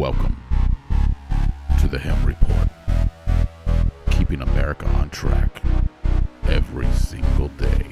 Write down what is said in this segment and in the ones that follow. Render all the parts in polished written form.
Welcome to the Hem Report, keeping America on track every single day.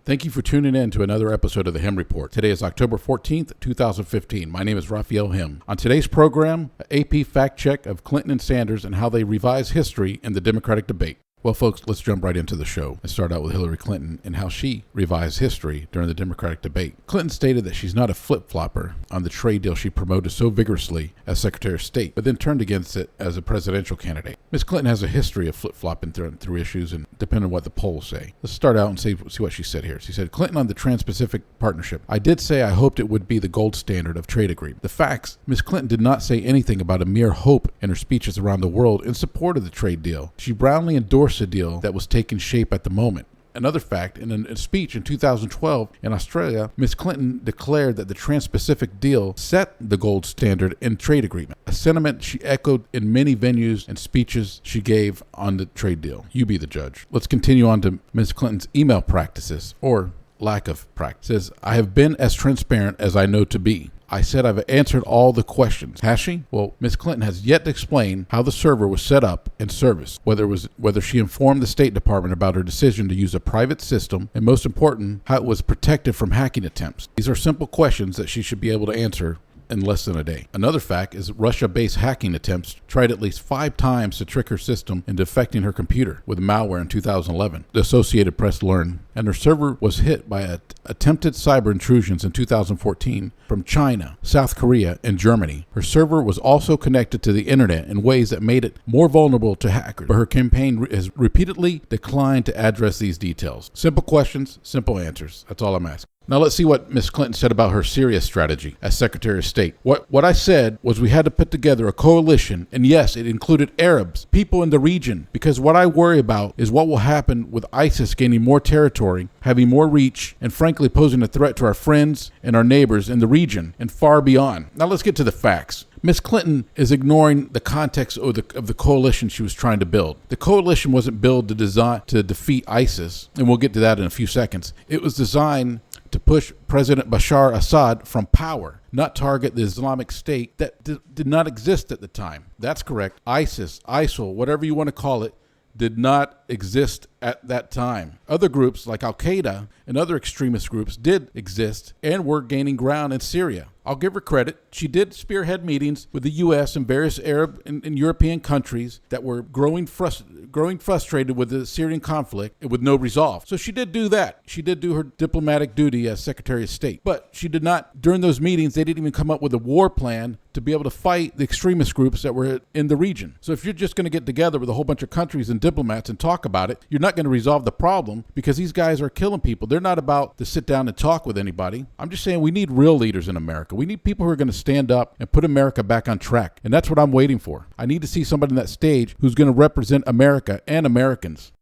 Thank you for tuning in to another episode of the Hem Report. Today is October 14th, 2015. My name is Raphael Hem. On today's program, an AP fact check of Clinton and Sanders and how they revise history in the Democratic debate. Well, folks, let's jump right into the show and start out with Hillary Clinton and how she revised history during the Democratic debate. Clinton stated that she's not a flip-flopper on the trade deal she promoted so vigorously as Secretary of State, but then turned against it as a presidential candidate. Ms. Clinton has a history of flip-flopping through issues, and depending on what the polls say. Let's start out and see what she said here. She said, Clinton on the Trans-Pacific Partnership. I did say I hoped it would be the gold standard of trade agreement. The facts, Ms. Clinton did not say anything about a mere hope in her speeches around the world in support of the trade deal. She roundly endorsed a deal that was taking shape at the moment. Another fact, in a speech in 2012 in Australia, Ms. Clinton declared that the Trans-Pacific deal set the gold standard in trade agreement, a sentiment she echoed in many venues and speeches she gave on the trade deal. You be the judge. Let's continue on to Ms. Clinton's email practices, or lack of practice. It says, I have been as transparent as I know to be. I said I've answered all the questions. Has she? Well, Ms. Clinton has yet to explain how the server was set up and serviced, whether she informed the State Department about her decision to use a private system, and most important, how it was protected from hacking attempts. These are simple questions that she should be able to answer in less than a day. Another fact is Russia-based hacking attempts tried at least 5 times to trick her system into affecting her computer with malware in 2011, the Associated Press learned, and her server was hit by attempted cyber intrusions in 2014 from China, South Korea, and Germany. Her server was also connected to the internet in ways that made it more vulnerable to hackers, but her campaign has repeatedly declined to address these details. Simple questions, simple answers. That's all I'm asking. Now let's see what Ms. Clinton said about her Syria strategy as Secretary of State. What I said was we had to put together a coalition, and yes, it included Arabs, people in the region, because what I worry about is what will happen with ISIS gaining more territory, having more reach, and frankly posing a threat to our friends and our neighbors in the region and far beyond. Now let's get to the facts. Ms. Clinton is ignoring the context of the coalition she was trying to build. The coalition wasn't built to defeat ISIS, and we'll get to that in a few seconds. It was designed to push President Bashar Assad from power, not target the Islamic State that did not exist at the time. That's correct. ISIS, ISIL, whatever you want to call it, did not exist at that time. Other groups like Al-Qaeda and other extremist groups did exist and were gaining ground in Syria. I'll give her credit. She did spearhead meetings with the U.S. and various Arab and European countries that were growing frustrated with the Syrian conflict with no resolve. So she did do that. She did do her diplomatic duty as Secretary of State. But she did not, during those meetings, they didn't even come up with a war plan to be able to fight the extremist groups that were in the region. So if you're just going to get together with a whole bunch of countries and diplomats and talk about it, you're not going to resolve the problem because these guys are killing people. They're not about to sit down and talk with anybody. I'm just saying we need real leaders in America. We need people who are going to stand up and put America back on track. And that's what I'm waiting for. I need to see somebody on that stage who's going to represent America and Americans.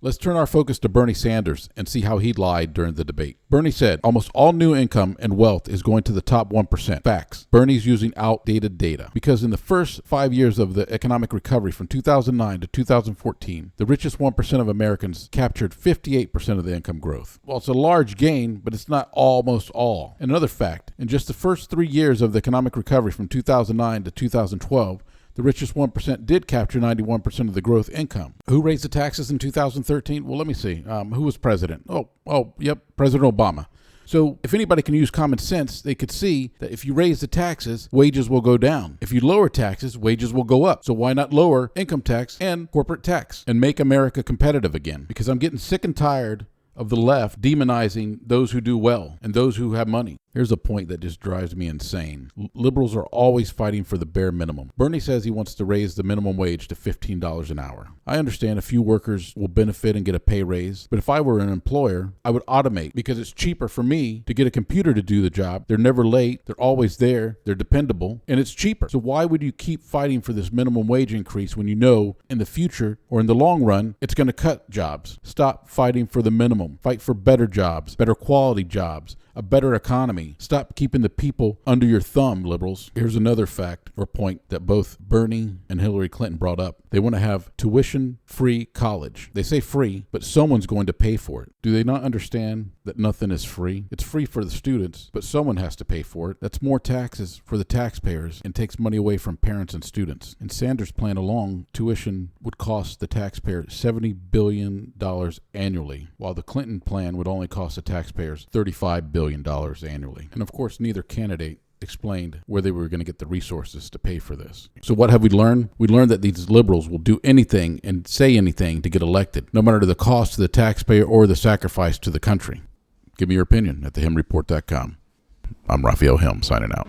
Let's turn our focus to Bernie Sanders and see how he lied during the debate. Bernie said, almost all new income and wealth is going to the top 1%. Facts. Bernie's using outdated data because in the first 5 years of the economic recovery from 2009 to 2014, the richest 1% of Americans captured 58% of the income growth. Well, it's a large gain, but it's not almost all. And another fact, in just the first 3 years of the economic recovery from 2009 to 2012, the richest 1% did capture 91% of the growth income. Who raised the taxes in 2013? Well, let me see. Who was president? Yep, President Obama. So if anybody can use common sense, they could see that if you raise the taxes, wages will go down. If you lower taxes, wages will go up. So why not lower income tax and corporate tax and make America competitive again? Because I'm getting sick and tired of the left demonizing those who do well and those who have money. Here's a point that just drives me insane. Liberals are always fighting for the bare minimum. Bernie says he wants to raise the minimum wage to $15 an hour. I understand a few workers will benefit and get a pay raise, but if I were an employer, I would automate because it's cheaper for me to get a computer to do the job. They're never late, they're always there, they're dependable, and it's cheaper. So why would you keep fighting for this minimum wage increase when you know in the future or in the long run, it's going to cut jobs? Stop fighting for the minimum. Fight for better jobs, better quality jobs, a better economy. Stop keeping the people under your thumb, liberals. Here's another fact or point that both Bernie and Hillary Clinton brought up. They want to have tuition-free college. They say free, but someone's going to pay for it. Do they not understand that nothing is free? It's free for the students, but someone has to pay for it. That's more taxes for the taxpayers and takes money away from parents and students. In Sanders' plan alone, tuition would cost the taxpayer $70 billion annually, while the Clinton plan would only cost the taxpayers $35 billion annually. And of course, neither candidate explained where they were going to get the resources to pay for this. So what have we learned? We learned that these liberals will do anything and say anything to get elected, no matter the cost to the taxpayer or the sacrifice to the country. Give me your opinion at thehimreport.com. I'm Raphael Him, signing out.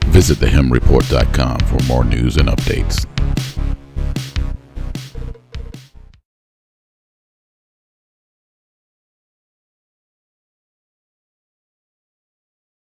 Visit thehimreport.com for more news and updates.